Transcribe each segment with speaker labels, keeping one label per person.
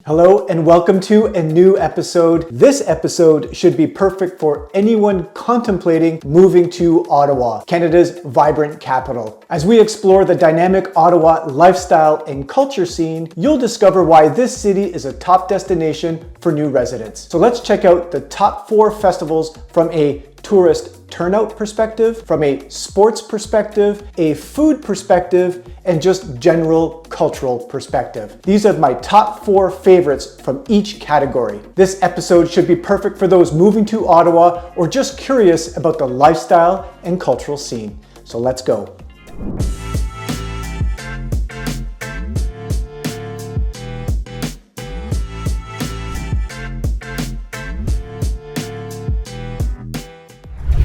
Speaker 1: Hello and welcome to a new episode. This episode should be perfect for anyone contemplating moving to Ottawa, Canada's vibrant capital. As we explore the dynamic Ottawa lifestyle and culture scene, you'll discover why this city is a top destination for new residents. So let's check out the top 4 festivals from a tourist turnout perspective, from a sports perspective, a food perspective, and just general cultural perspective. These are my top 4 favorites from each category. This episode should be perfect for those moving to Ottawa or just curious about the lifestyle and cultural scene. So let's go.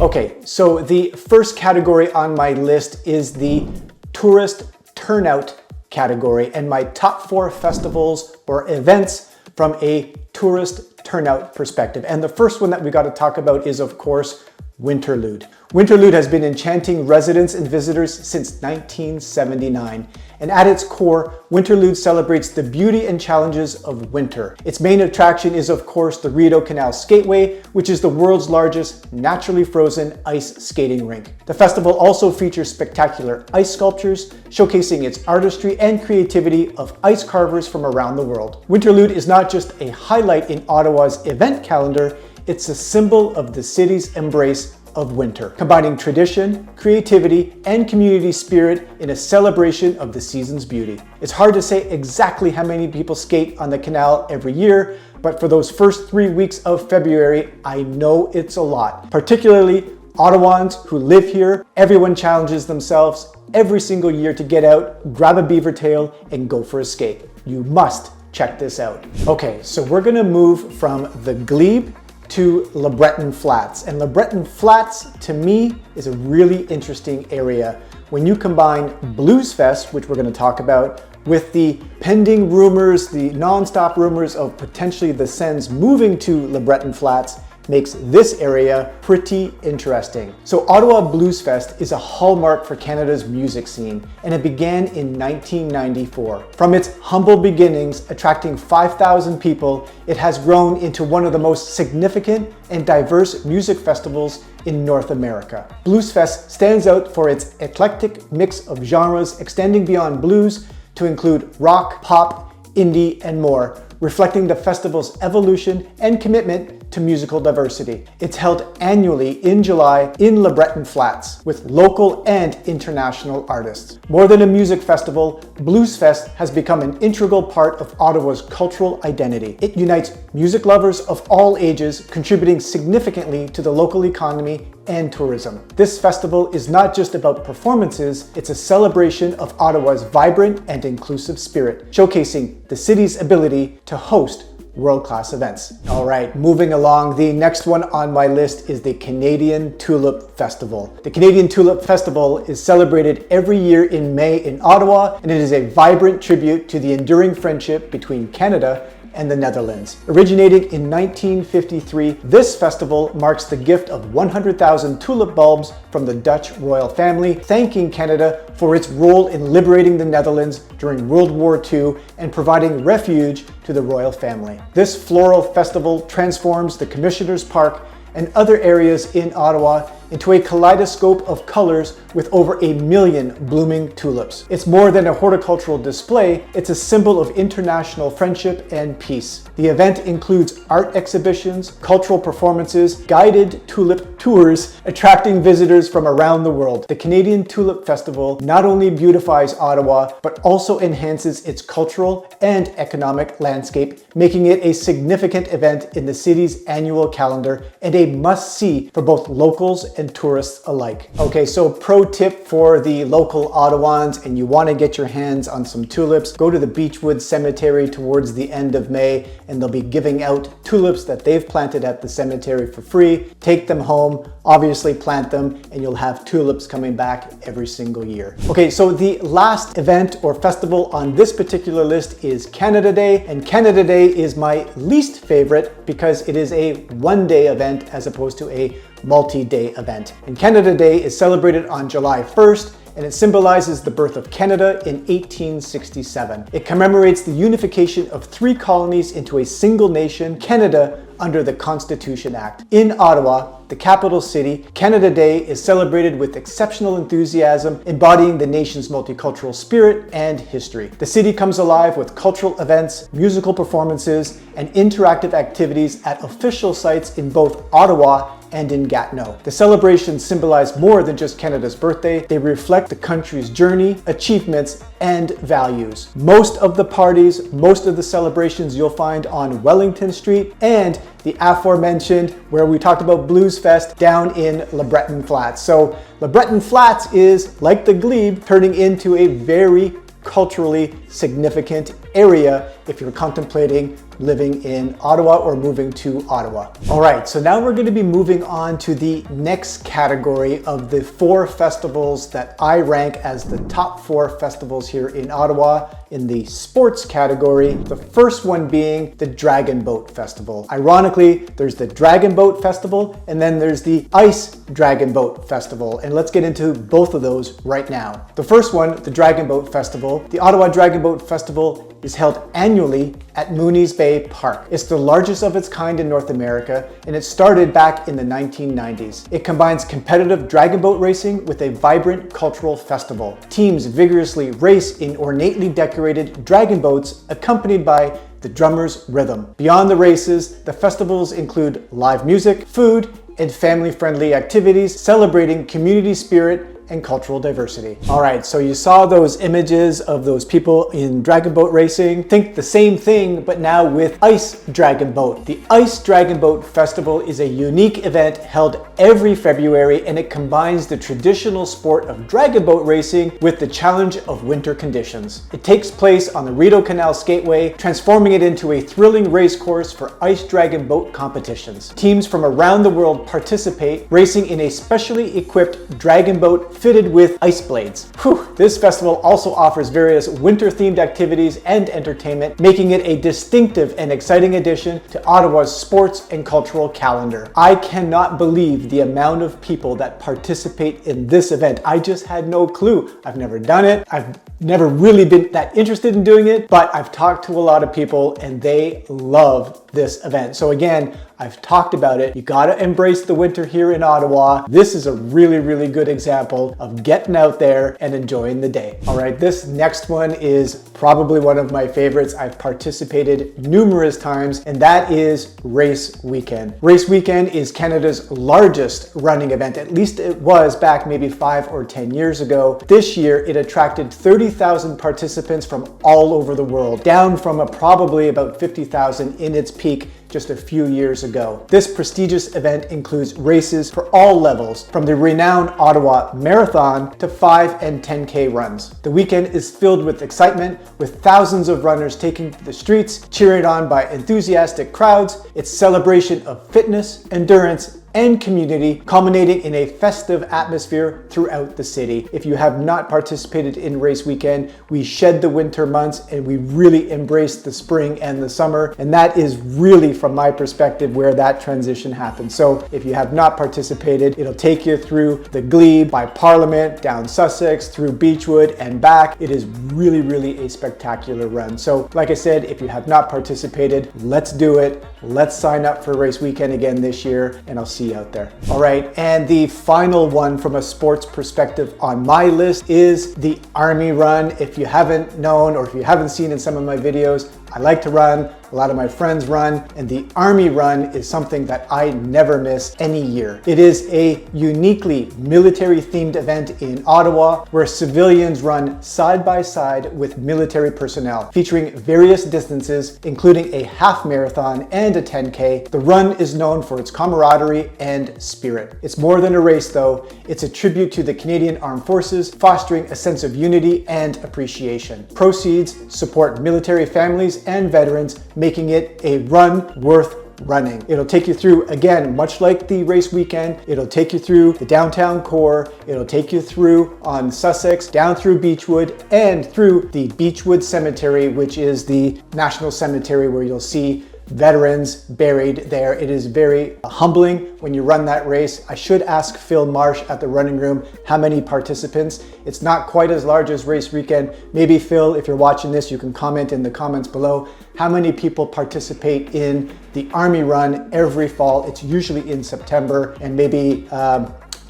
Speaker 1: Okay, so the first category on my list is the tourist turnout category, and my top 4 festivals or events from a tourist turnout perspective. And the first one that we got to talk about is, of course, Winterlude. Winterlude has been enchanting residents and visitors since 1979. And at its core, Winterlude celebrates the beauty and challenges of winter. Its main attraction is, of course, the Rideau Canal Skateway, which is the world's largest naturally frozen ice skating rink. The festival also features spectacular ice sculptures, showcasing its artistry and creativity of ice carvers from around the world. Winterlude is not just a highlight in Ottawa's event calendar, it's a symbol of the city's embrace of winter, combining tradition, creativity, and community spirit in a celebration of the season's beauty. It's hard to say exactly how many people skate on the canal every year, but for those first 3 weeks of February, I know it's a lot. Particularly Ottawans who live here, everyone challenges themselves every single year to get out, grab a beaver tail, and go for a skate. You must check this out. Okay, so we're gonna move from the Glebe to Le Breton Flats. And Le Breton Flats, to me, is a really interesting area. When you combine Bluesfest, which we're going to talk about, with the pending rumors, the non-stop rumors of potentially the Sens moving to Le Breton Flats, makes this area pretty interesting. So Ottawa Bluesfest is a hallmark for Canada's music scene, and it began in 1994. From its humble beginnings, attracting 5,000 people, it has grown into one of the most significant and diverse music festivals in North America. Bluesfest stands out for its eclectic mix of genres extending beyond blues to include rock, pop, indie, and more, reflecting the festival's evolution and commitment to musical diversity. It's held annually in July in Le Breton Flats with local and international artists. More than a music festival, Bluesfest has become an integral part of Ottawa's cultural identity. It unites music lovers of all ages, contributing significantly to the local economy and tourism. This festival is not just about performances, it's a celebration of Ottawa's vibrant and inclusive spirit, showcasing the city's ability to host world-class events. All right, moving along, the next one on my list is the Canadian Tulip Festival. The Canadian Tulip Festival is celebrated every year in May in Ottawa, and it is a vibrant tribute to the enduring friendship between Canada and the Netherlands. Originating in 1953, this festival marks the gift of 100,000 tulip bulbs from the Dutch royal family, thanking Canada for its role in liberating the Netherlands during World War II and providing refuge to the royal family. This floral festival transforms the Commissioner's Park and other areas in Ottawa into a kaleidoscope of colors with over 1 million blooming tulips. It's more than a horticultural display, it's a symbol of international friendship and peace. The event includes art exhibitions, cultural performances, guided tulip tours, attracting visitors from around the world. The Canadian Tulip Festival not only beautifies Ottawa, but also enhances its cultural and economic landscape, making it a significant event in the city's annual calendar and a must-see for both locals and tourists alike. Okay, so pro tip for the local Ottawans and you want to get your hands on some tulips, go to the Beechwood Cemetery towards the end of May and they'll be giving out tulips that they've planted at the cemetery for free. Take them home, obviously plant them, and you'll have tulips coming back every single year. Okay, so the last event or festival on this particular list is Canada Day, and Canada Day is my least favorite because it is a one-day event as opposed to a multi-day event. And Canada Day is celebrated on July 1st and it symbolizes the birth of Canada in 1867. It commemorates the unification of 3 colonies into a single nation, Canada, under the Constitution Act. In Ottawa, the capital city, Canada Day is celebrated with exceptional enthusiasm, embodying the nation's multicultural spirit and history. The city comes alive with cultural events, musical performances, and interactive activities at official sites in both Ottawa and in Gatineau. The celebrations symbolize more than just Canada's birthday. They reflect the country's journey, achievements, and values. Most of the parties, most of the celebrations you'll find on Wellington Street and the aforementioned, where we talked about Bluesfest, down in Le Breton Flats. So Le Breton Flats is, like the Glebe, turning into a very culturally significant area if you're contemplating living in Ottawa or moving to Ottawa. All right, so now we're going to be moving on to the next category of the 4 festivals that I rank as the top 4 festivals here in Ottawa in the sports category. The first one being the Dragon Boat Festival. Ironically, there's the Dragon Boat Festival and then there's the Ice Dragon Boat Festival. And let's get into both of those right now. The first one, the Dragon Boat Festival. The Ottawa Dragon Boat Festival is held annually at Mooney's Bay Park. It's the largest of its kind in North America, and it started back in the 1990s. It combines competitive dragon boat racing with a vibrant cultural festival. Teams vigorously race in ornately decorated dragon boats accompanied by the drummer's rhythm. Beyond the races, the festivals include live music, food, and family-friendly activities celebrating community spirit and cultural diversity. All right, so you saw those images of those people in dragon boat racing. Think the same thing, but now with Ice Dragon Boat. The Ice Dragon Boat Festival is a unique event held every February, and it combines the traditional sport of dragon boat racing with the challenge of winter conditions. It takes place on the Rideau Canal skateway, transforming it into a thrilling race course for ice dragon boat competitions. Teams from around the world participate, racing in a specially equipped dragon boat fitted with ice blades. Whew. This festival also offers various winter-themed activities and entertainment, making it a distinctive and exciting addition to Ottawa's sports and cultural calendar. I cannot believe the amount of people that participate in this event. I just had no clue. I've never done it. I've never really been that interested in doing it, but I've talked to a lot of people and they love this event. So again, I've talked about it. You gotta embrace the winter here in Ottawa. This is a really, really good example of getting out there and enjoying the day. All right, this next one is probably one of my favorites. I've participated numerous times, and that is Race Weekend. Race Weekend is Canada's largest running event. At least it was back maybe 5 or 10 years ago. This year, it attracted 30,000 participants from all over the world, down from probably about 50,000 in its peak just a few years ago. This prestigious event includes races for all levels, from the renowned Ottawa Marathon to 5 and 10K runs. The weekend is filled with excitement, with thousands of runners taking to the streets, cheered on by enthusiastic crowds. It's a celebration of fitness, endurance, and community, culminating in a festive atmosphere throughout the city. If you have not participated in Race Weekend, we shed the winter months and we really embrace the spring and the summer. And that is really, from my perspective, where that transition happens. So if you have not participated, it'll take you through the Glebe, by Parliament, down Sussex, through Beechwood and back. It is really, really a spectacular run. So like I said, if you have not participated, let's do it. Let's sign up for Race Weekend again this year, and I'll see you out there. All right, and the final one from a sports perspective on my list is the Army Run. If you haven't known, or if you haven't seen in some of my videos, I like to run. A lot of my friends run, and the Army Run is something that I never miss any year. It is a uniquely military-themed event in Ottawa where civilians run side by side with military personnel, featuring various distances, including a half marathon and a 10K. The run is known for its camaraderie and spirit. It's more than a race though. It's a tribute to the Canadian Armed Forces, fostering a sense of unity and appreciation. Proceeds support military families and veterans, making it a run worth running. It'll take you through, again, much like the Race Weekend, it'll take you through the downtown core, it'll take you through on Sussex, down through Beechwood, and through the Beechwood Cemetery, which is the national cemetery where you'll see veterans buried there. It is very humbling when you run that race. I should ask Phil Marsh at the running room how many participants. It's not quite as large as race weekend. Maybe Phil, if you're watching this, you can comment in the comments below how many people participate in the Army Run every fall. It's usually in September, and maybe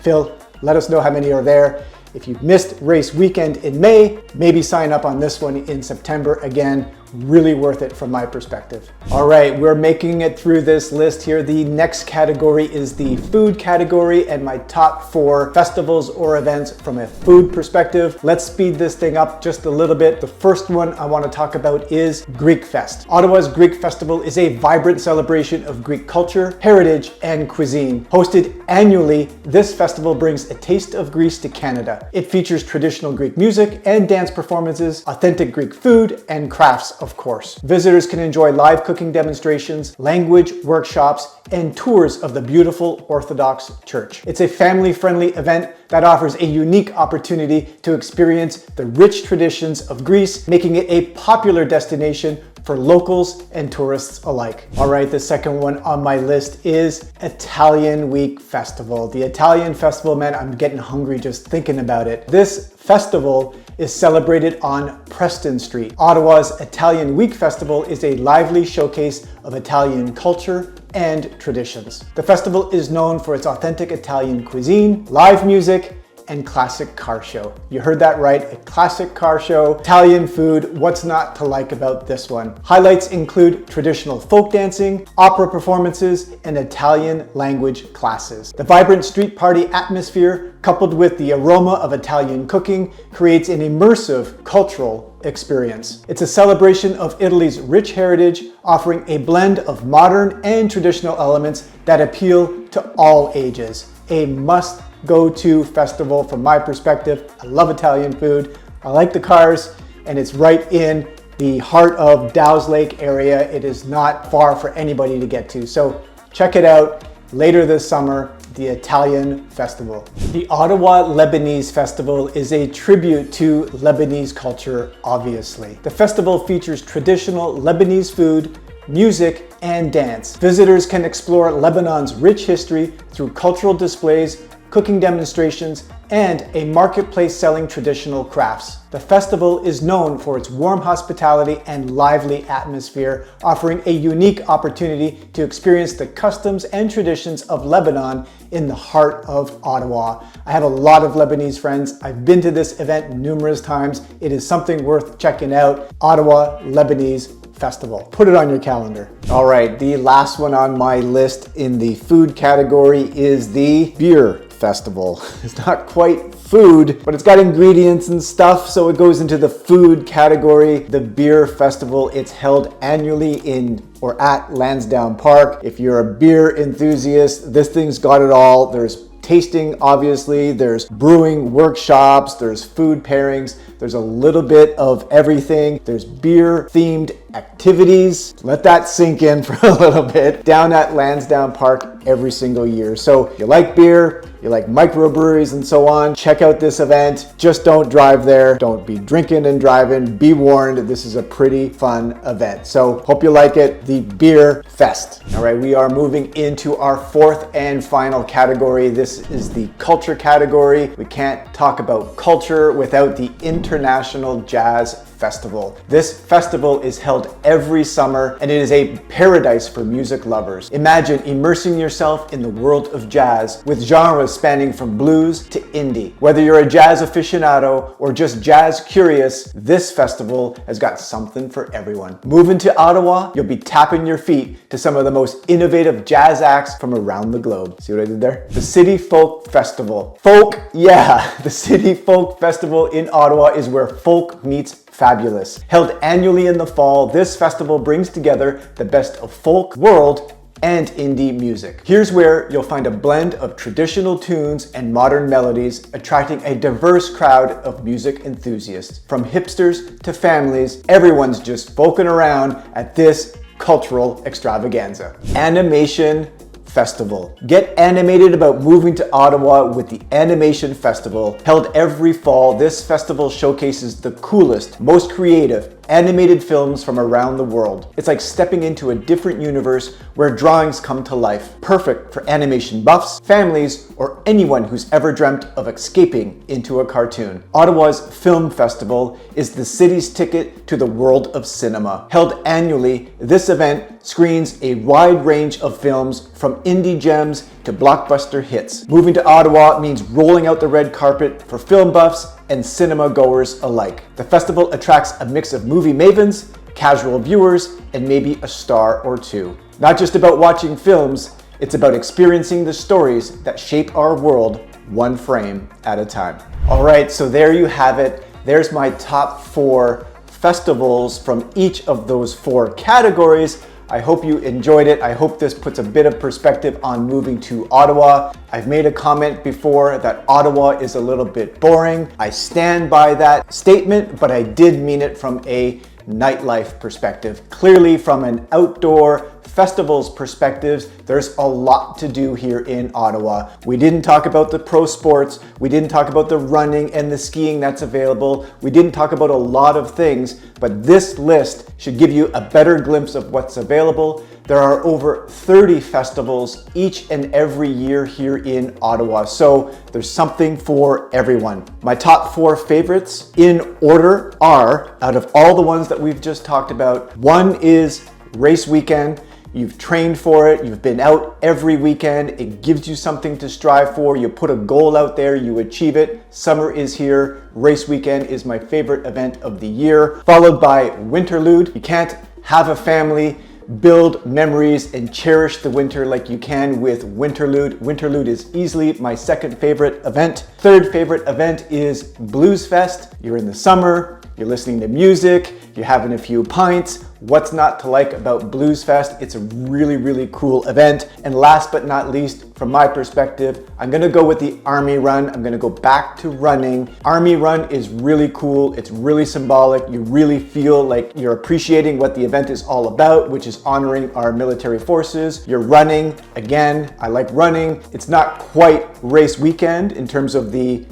Speaker 1: Phil, let us know how many are there. If you've missed race weekend in May, maybe sign up on this one in September. Again, really worth it from my perspective. All right, we're making it through this list here. The next category is the food category, and my top 4 festivals or events from a food perspective. Let's speed this thing up just a little bit. The first one I want to talk about is Greek Fest. Ottawa's Greek Festival is a vibrant celebration of Greek culture, heritage, and cuisine. Hosted annually, this festival brings a taste of Greece to Canada. It features traditional Greek music and dance performances, authentic Greek food, and crafts, of course. Visitors can enjoy live cooking demonstrations, language workshops, and tours of the beautiful Orthodox Church. It's a family-friendly event that offers a unique opportunity to experience the rich traditions of Greece, making it a popular destination for locals and tourists alike. All right, the second one on my list is Italian Week Festival. The Italian Festival, man, I'm getting hungry just thinking about it. This festival is celebrated on Preston Street. Ottawa's Italian Week Festival is a lively showcase of Italian culture and traditions. The festival is known for its authentic Italian cuisine, live music, and classic car show. You heard that right, a classic car show, Italian food. What's not to like about this one? Highlights include traditional folk dancing, opera performances, and Italian language classes. The vibrant street party atmosphere, coupled with the aroma of Italian cooking, creates an immersive cultural experience. It's a celebration of Italy's rich heritage, offering a blend of modern and traditional elements that appeal to all ages. A must-go-to festival from my perspective. I love Italian food. I like the cars, and it's right in the heart of Dow's Lake area. It is not far for anybody to get to. So check it out later this summer, the Italian Festival. The Ottawa Lebanese Festival is a tribute to Lebanese culture, obviously. The festival features traditional Lebanese food, music, and dance. Visitors can explore Lebanon's rich history through cultural displays, cooking demonstrations, and a marketplace selling traditional crafts. The festival is known for its warm hospitality and lively atmosphere, offering a unique opportunity to experience the customs and traditions of Lebanon in the heart of Ottawa. I have a lot of Lebanese friends. I've been to this event numerous times. It is something worth checking out. Ottawa Lebanese Festival. Put it on your calendar. All right, the last one on my list in the food category is the Beer Festival. It's not quite food, but it's got ingredients and stuff, so it goes into the food category. The Beer Festival, it's held annually in or at Lansdowne Park. If you're a beer enthusiast, this thing's got it all. There's tasting, obviously, there's brewing workshops, there's food pairings, there's a little bit of everything. There's beer themed activities. Let that sink in for a little bit. Down at Lansdowne Park every single year. So if you like beer, you like microbreweries and so on, check out this event. Just don't drive there. Don't be drinking and driving. Be warned, this is a pretty fun event. So hope you like it, the Beer Fest. All right, we are moving into our fourth and final category. This is the culture category. We can't talk about culture without the International Jazz Festival. This festival is held every summer, and it is a paradise for music lovers. Imagine immersing yourself in the world of jazz with genres spanning from blues to indie. Whether you're a jazz aficionado or just jazz curious, this festival has got something for everyone. Moving to Ottawa, you'll be tapping your feet to some of the most innovative jazz acts from around the globe. See what I did there? The City Folk Festival. Folk, yeah, the City Folk Festival in Ottawa is where folk meets fabulous. Held annually in the fall, this festival brings together the best of folk, world, and indie music. Here's where you'll find a blend of traditional tunes and modern melodies, attracting a diverse crowd of music enthusiasts. From hipsters to families, everyone's just folking around at this cultural extravaganza. Animation Festival. Get animated about moving to Ottawa with the Animation Festival. Held every fall, this festival showcases the coolest, most creative, animated films from around the world. It's like stepping into a different universe where drawings come to life. Perfect for animation buffs, families, or anyone who's ever dreamt of escaping into a cartoon. Ottawa's Film Festival is the city's ticket to the world of cinema. Held annually, this event screens a wide range of films from indie gems to blockbuster hits. Moving to Ottawa means rolling out the red carpet for film buffs and cinema goers alike. The festival attracts a mix of movie mavens, casual viewers, and maybe a star or two. Not just about watching films, it's about experiencing the stories that shape our world one frame at a time. All right, so there you have it. There's my top 4 festivals from each of those 4 categories. I hope you enjoyed it. I hope this puts a bit of perspective on moving to Ottawa. I've made a comment before that Ottawa is a little bit boring. I stand by that statement, but I did mean it from a nightlife perspective. Clearly, from an outdoor festivals perspective, there's a lot to do here in Ottawa. We didn't talk about the pro sports. We didn't talk about the running and the skiing that's available. We didn't talk about a lot of things, but this list should give you a better glimpse of what's available. There are over 30 festivals each and every year here in Ottawa, so there's something for everyone. My top 4 favorites in order are, out of all the ones that we've just talked about, 1 is race weekend. You've trained for it, you've been out every weekend, it gives you something to strive for, you put a goal out there, you achieve it. Summer is here, race weekend is my favorite event of the year, followed by Winterlude. You can't have a family, build memories, and cherish the winter like you can with Winterlude. Winterlude is easily my second favorite event. Third favorite event is Bluesfest. You're in the summer, you're listening to music, you're having a few pints. What's not to like about Bluesfest? It's a really, really cool event. And last but not least, from my perspective, I'm gonna go with the Army Run. I'm gonna go back to running. Army Run is really cool. It's really symbolic. You really feel like you're appreciating what the event is all about, which is honoring our military forces. You're running. Again, I like running. It's not quite race weekend in terms of the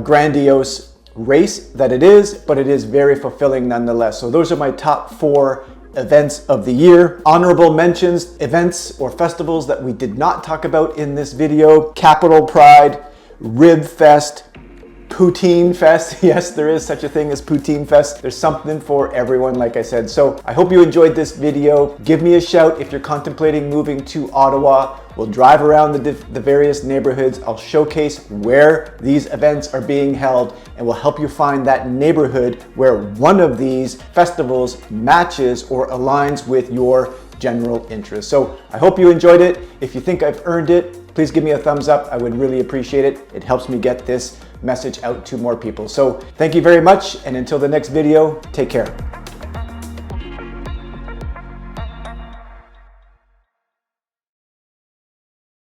Speaker 1: grandiose race that it is, but it is very fulfilling nonetheless. So those are my top 4 events of the year. Honorable mentions, events or festivals that we did not talk about in this video: Capital Pride, Rib Fest, Poutine Fest. Yes, there is such a thing as Poutine Fest. There's something for everyone, like I said. So I hope you enjoyed this video. Give me a shout if you're contemplating moving to Ottawa. We'll drive around the various neighborhoods. I'll showcase where these events are being held, and we'll help you find that neighborhood where one of these festivals matches or aligns with your general interest. So I hope you enjoyed it. If you think I've earned it, please give me a thumbs up. I would really appreciate it. It helps me get this message out to more people. So thank you very much, and until the next video, take care.